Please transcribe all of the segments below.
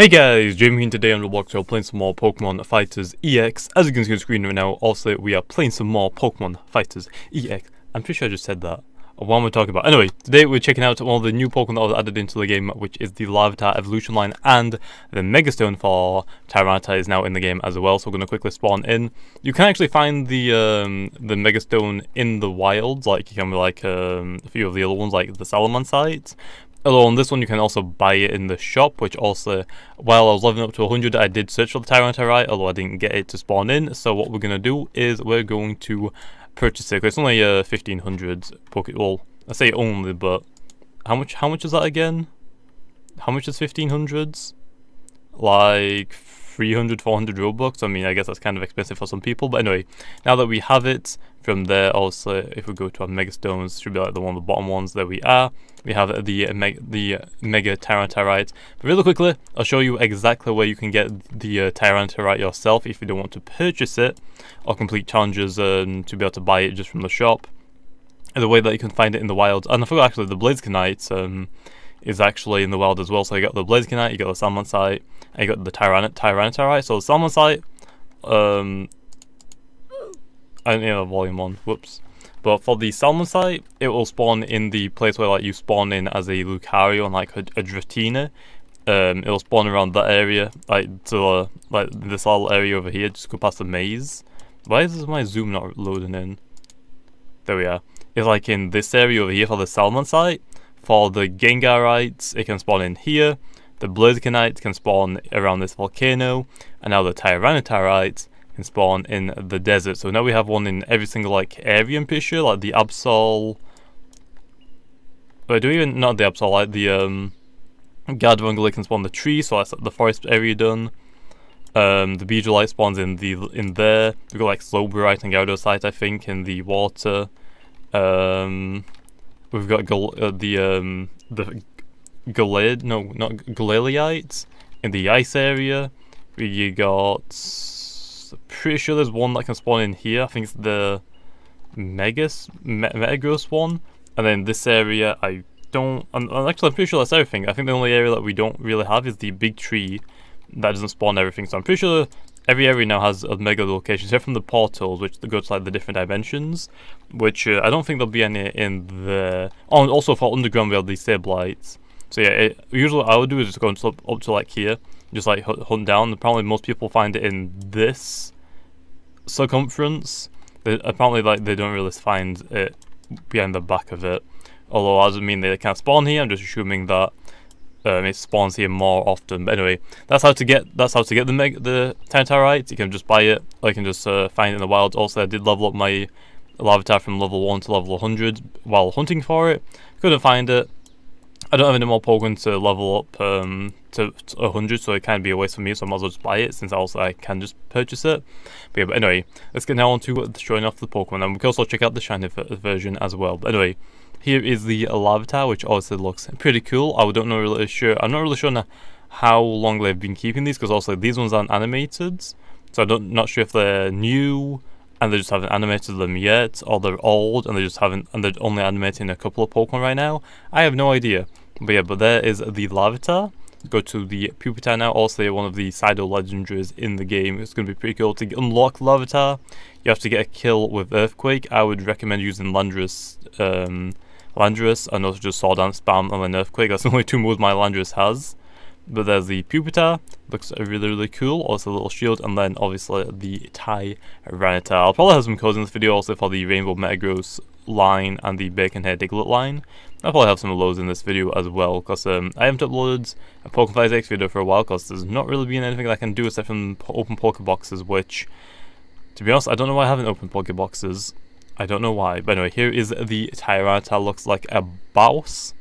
Hey guys, Jamiy here today on Roblox. We're playing some more Pokemon Fighters EX. As you can see on the screen right now, also we are playing some more Pokemon Fighters EX. I'm pretty sure I just said that. What am I talking about? Anyway, today we're checking out one of the new Pokemon that was added into the game, which is the Larvitar evolution line, and the Megastone for Tyranitar is now in the game as well. So we're going to quickly spawn in. You can actually find the Megastone in the wilds, like you can like a few of the other ones, like the Tyranitarite. Although on this one you can also buy it in the shop, which also, while I was leveling up to 100, I did search for the Tyranitarite, although I didn't get it to spawn in. So what we're going to do is we're going to purchase it. It's only 1500 Poke. Well, I say only, but how much is that again? How much is 1500s? Like 300, 400 Robux. I mean, I guess that's kind of expensive for some people. But anyway, now that we have it, from there also, if we go to our Megastones, should be like the one of the bottom ones. There we are. We have the Mega Tyranitarite. But really quickly, I'll show you exactly where you can get the Tyranitarite yourself if you don't want to purchase it or complete challenges to be able to buy it just from the shop. And the way that you can find it in the wild. And I forgot actually, the Blazikenite is actually in the wild as well. So you got the Blazikenite, you got the Salmonite, and you got the Tyranitarite. So the Salmonite, I didn't have volume on, whoops. But for the Salmonite, it will spawn in the place where like you spawn in as a Lucario and like a Dratini. It'll spawn around that area, like to like this little area over here, just go past the maze. Why is my zoom not loading in? There we are. It's like in this area over here for the Salmonite. For the Gengarites, it can spawn in here. The Blazikenite can spawn around this volcano, and now the Tyranitarite can spawn in the desert. So now we have one in every single like area, I'm pretty sure, like the Absol. Wait, do we even not the Absol, like the Gardevoir can spawn the tree, so that's the forest area done. The Beedrillite spawns in there. We've got like Slowbreite and Gyarados, I think, in the water. We've got the Galade, no, not Galelites in the ice area. We got, pretty sure there's one that can spawn in here. I think it's the Metagross one. And then this area, actually I'm pretty sure that's everything. I think the only area that we don't really have is the big tree that doesn't spawn everything. So I'm pretty sure every area now has a mega location, except from the portals, which go to like the different dimensions, which I don't think there'll be any in the. Oh, and also for underground we have these Sablites. So yeah, usually what I would do is just go up to like here, just like hunt down. Apparently most people find it in this circumference. Apparently like they don't really find it behind the back of it. Although that doesn't mean they can't spawn here. I'm just assuming that it spawns here more often. But anyway, that's how to get the Tyranitarite. You can just buy it, or you can just find it in the wild. Also, I did level up my Larvitar from level 1 to level 100 while hunting for it. Couldn't find it. I don't have any more Pokemon to level up to 100, so it can be a waste for me, so I might as well just buy it, since I can just purchase it. But, yeah, but anyway, let's get now on to showing off the Pokemon, and we can also check out the shiny version as well. But anyway, here is the Larvitar, which obviously looks pretty cool. I'm not really sure how long they've been keeping these, because also these ones aren't animated, so I'm not sure if they're new and they just haven't animated them yet, or they're old and they're only animating a couple of Pokemon right now. I have no idea. But yeah, but there is the Larvitar. Go to the Pupitar now, also one of the Psydo legendaries in the game. It's going to be pretty cool. To unlock Larvitar, you have to get a kill with Earthquake. I would recommend using Landorus, and also just Sword Dance Spam and then Earthquake. That's the only two moves my Landorus has. But there's the Pupitar, looks really, really cool. Also a little shield, and then obviously the Tyranitar. I'll probably have some codes in this video also for the Rainbow Metagross line and the Bacon Hair Diglett line. I'll probably have some of those in this video as well, because I haven't uploaded a Pokemon Fighters EX video for a while, because there's not really been anything that I can do except from open Pokeboxes, which, to be honest, I don't know why I haven't opened Pokeboxes. I don't know why. But anyway, here is the Tyranitar. Looks like a boss.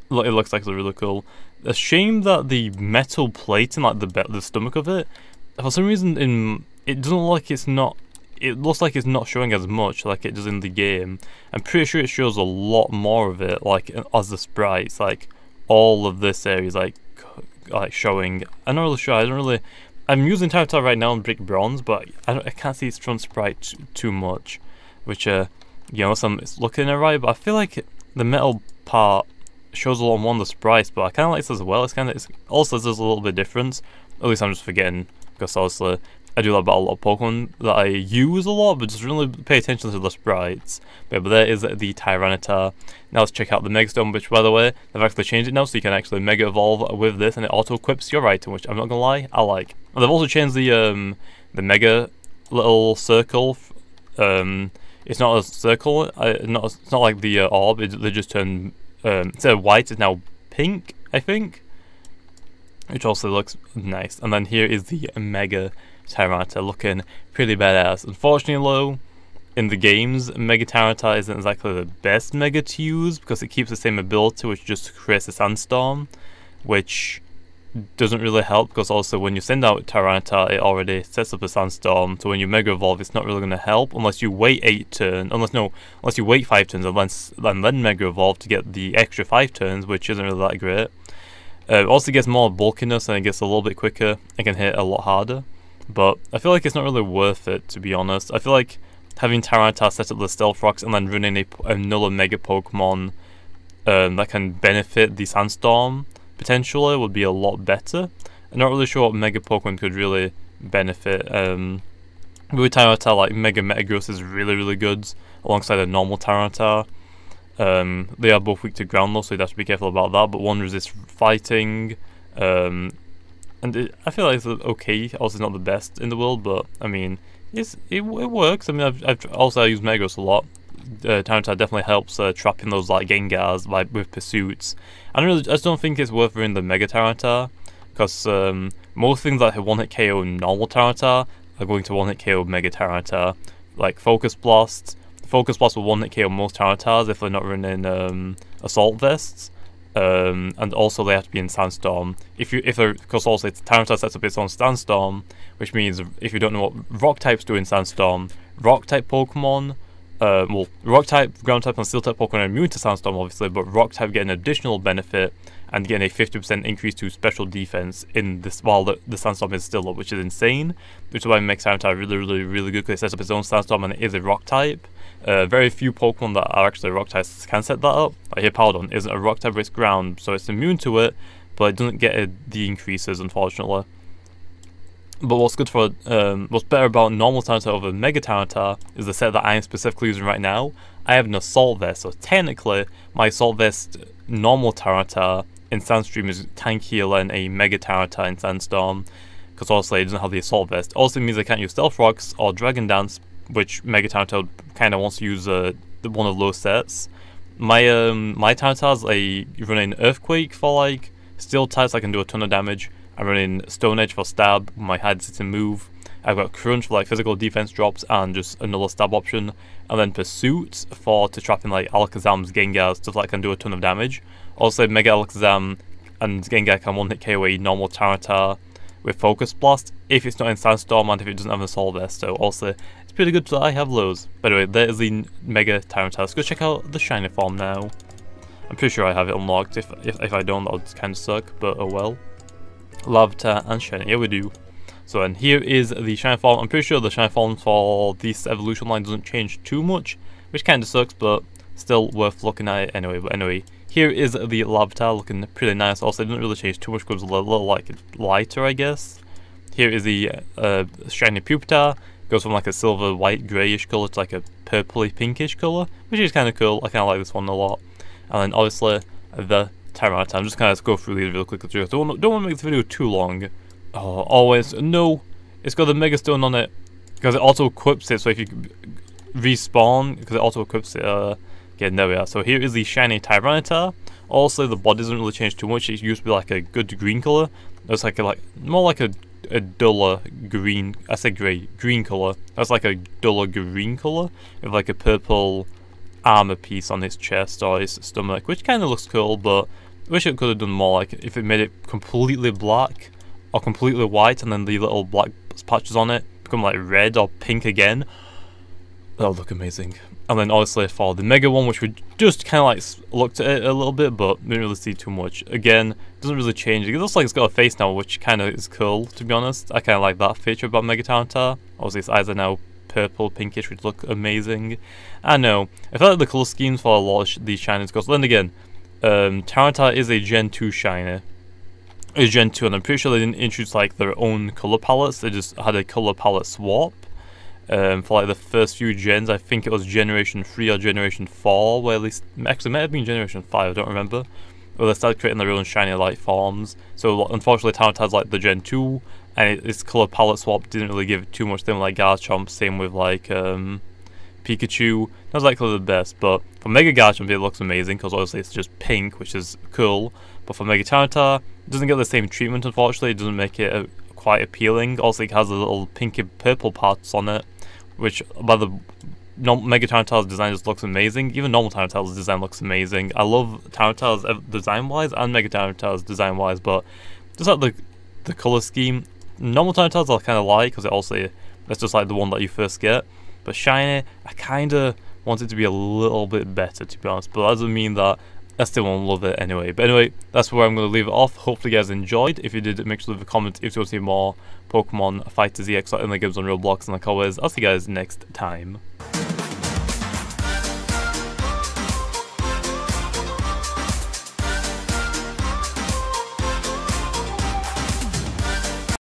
It looks like it's really cool. A shame that the metal plate in like the stomach of it, for some reason it doesn't look like it's not. It looks like it's not showing as much like it does in the game. I'm pretty sure it shows a lot more of it, like as the sprites, like all of this area is like showing. I'm not really sure. I'm using Tyranitar right now on Brick Bronze, but I can't see its front sprite too much, which unless I'm looking at it right. But I feel like the metal part shows a lot more on the sprites, but I kind of like this as well. It's also there's a little bit different. At least I'm just forgetting, because obviously I do that about a lot of Pokemon that I use a lot, but just really pay attention to the sprites. But there is the Tyranitar. Now let's check out the Mega Stone, which by the way, they've actually changed it now, so you can actually Mega Evolve with this, and it auto-equips your item, which I'm not gonna lie, I like. And they've also changed the Mega little circle. It's not a circle, it's not like the orb, they just turn, instead of white, it's now pink, I think. Which also looks nice. And then here is the Mega Tyranitar, looking pretty badass. Unfortunately though, in the games, Mega Tyranitar isn't exactly the best Mega to use, because it keeps the same ability, which just creates a Sandstorm, which doesn't really help, because also when you send out Tyranitar, it already sets up a Sandstorm, so when you Mega Evolve, it's not really going to help, unless you wait 8 turns, unless you wait 5 turns, and then Mega Evolve to get the extra 5 turns, which isn't really that great. It also gets more bulkiness, and it gets a little bit quicker, and can hit a lot harder. But I feel like it's not really worth it, to be honest. I feel like having Tyranitar set up the Stealth Rocks and then running another Mega Pokemon that can benefit the Sandstorm potentially would be a lot better. I'm not really sure what Mega Pokemon could really benefit. With Tyranitar, like Mega Metagross is really good alongside a normal Tyranitar. They are both weak to ground though, so you'd have to be careful about that. But one resists fighting. And I feel like it's okay. Also, not the best in the world, but I mean, it works. I mean, I use Metagross a lot. Tyranitar definitely helps trapping those like Gengars with pursuits. I just don't think it's worth running the Mega Tyranitar, because most things that have one-hit KO normal Tyranitar are going to one-hit KO Mega Tyranitar, like Focus Blast. Focus Blast will one-hit KO most Tyranitars if they're not running Assault Vests. And also they have to be in Sandstorm. Because also Tyranitar sets up its own Sandstorm, which means if you don't know what Rock types do in Sandstorm, Rock type Pokemon, Rock type, Ground type, and Steel type Pokemon are immune to Sandstorm obviously, but Rock type get an additional benefit and getting a 50% increase to special defense in this while the Sandstorm is still up, which is insane. Which is why it makes Tyranitar really good, because it sets up its own Sandstorm and it is a Rock type. Very few Pokemon that are actually Rock types can set that up. Like Hippowdon isn't a Rock type, but it's ground, so it's immune to it, but it doesn't get the increases, unfortunately. But what's better about normal Tyranitar over Mega Tyranitar is the set that I am specifically using right now. I have an Assault Vest, so technically my Assault Vest normal Tyranitar in Sandstream is tankier than a Mega Tyranitar in Sandstorm, because obviously it doesn't have the Assault Vest. Also means I can't use Stealth Rocks or Dragon Dance, which Mega Tyranitar kind of wants to use one of those sets. My Tyranitar's running Earthquake for like Steel types, I can do a ton of damage. I'm running Stone Edge for stab, my hard-hitting move. I've got Crunch for like physical defense drops and just another stab option. And then Pursuit to trapping like Alakazam's Gengars, stuff that can do a ton of damage. Also Mega Alakazam and Gengar can one-hit KO a normal Tyranitar with Focus Blast if it's not in Sandstorm and if it doesn't have an Assault Vest. So also it's pretty good that I have those. By the way, there is the Mega Tyranitar. Let's go check out the shiny form now. I'm pretty sure I have it unlocked. If I don't, that would kind of suck, but oh well. Larvitar and shiny, yeah we do. So and here is the shiny form. I'm pretty sure the shiny form for this evolution line doesn't change too much, which kind of sucks, but still worth looking at it anyway. But anyway, here is the Larvitar, looking pretty nice. Also, it doesn't really change too much because it's a little like lighter, I guess. Here is the shiny Pupitar. Goes from like a silver, white, greyish colour to like a purpley, pinkish colour, which is kind of cool. I kind of like this one a lot. And then obviously the Tyranitar. I'm just kind of go through these real quickly. Don't want to make this video too long. Oh, always no. It's got the Mega Stone on it because it auto equips it. So if you respawn, because it auto equips it. Again, there we are. So here is the shiny Tyranitar. Also, the body doesn't really change too much. It used to be like a good green color. It's like more like a duller green. I say green color. That's like a duller green color with like a purple armor piece on his chest or his stomach, which kind of looks cool, but I wish it could have done more, like if it made it completely black or completely white and then the little black patches on it become like red or pink again. That would look amazing. And then obviously for the Mega one, which we just kind of like looked at it a little bit, but didn't really see too much. Again, doesn't really change. It looks like it's got a face now, which kind of is cool, to be honest. I kind of like that feature about Mega Tyranitar. Obviously its eyes are now purple, pinkish, which look amazing. I know, I felt like the colour schemes for a lot of these shinies, because then again, Tyranitar is a Gen 2 shiny. It's Gen 2, and I'm pretty sure they didn't introduce like their own colour palettes, they just had a colour palette swap. For like the first few gens. I think it was Generation 3 or Generation 4, where at least, actually it might have been Generation 5, I don't remember, where they started creating their own shiny light forms. So unfortunately Tyranitar's like the Gen 2, and its colour palette swap didn't really give it too much. Same with like Garchomp, same with like Pikachu. Not exactly the best, but for Mega Garchomp it looks amazing, because obviously it's just pink, which is cool. But for Mega Tyranitar, it doesn't get the same treatment, unfortunately. It doesn't make it quite appealing. Also, it has the little pinky purple parts on it, which by the Mega Tyranitar's design just looks amazing. Even normal Tyranitar's design looks amazing. I love Tyranitar's design-wise and Mega Tyranitar's design-wise, but just like the colour scheme, normal Tyranitar's I kind of like, because it's just like the one that you first get. But shiny, I kind of want it to be a little bit better, to be honest. But that doesn't mean that I still won't love it anyway. But anyway, that's where I'm going to leave it off. Hopefully you guys enjoyed. If you did, make sure to leave a comment if you want to see more Pokemon Fighters EX in the games on Roblox. And like always, I'll see you guys next time.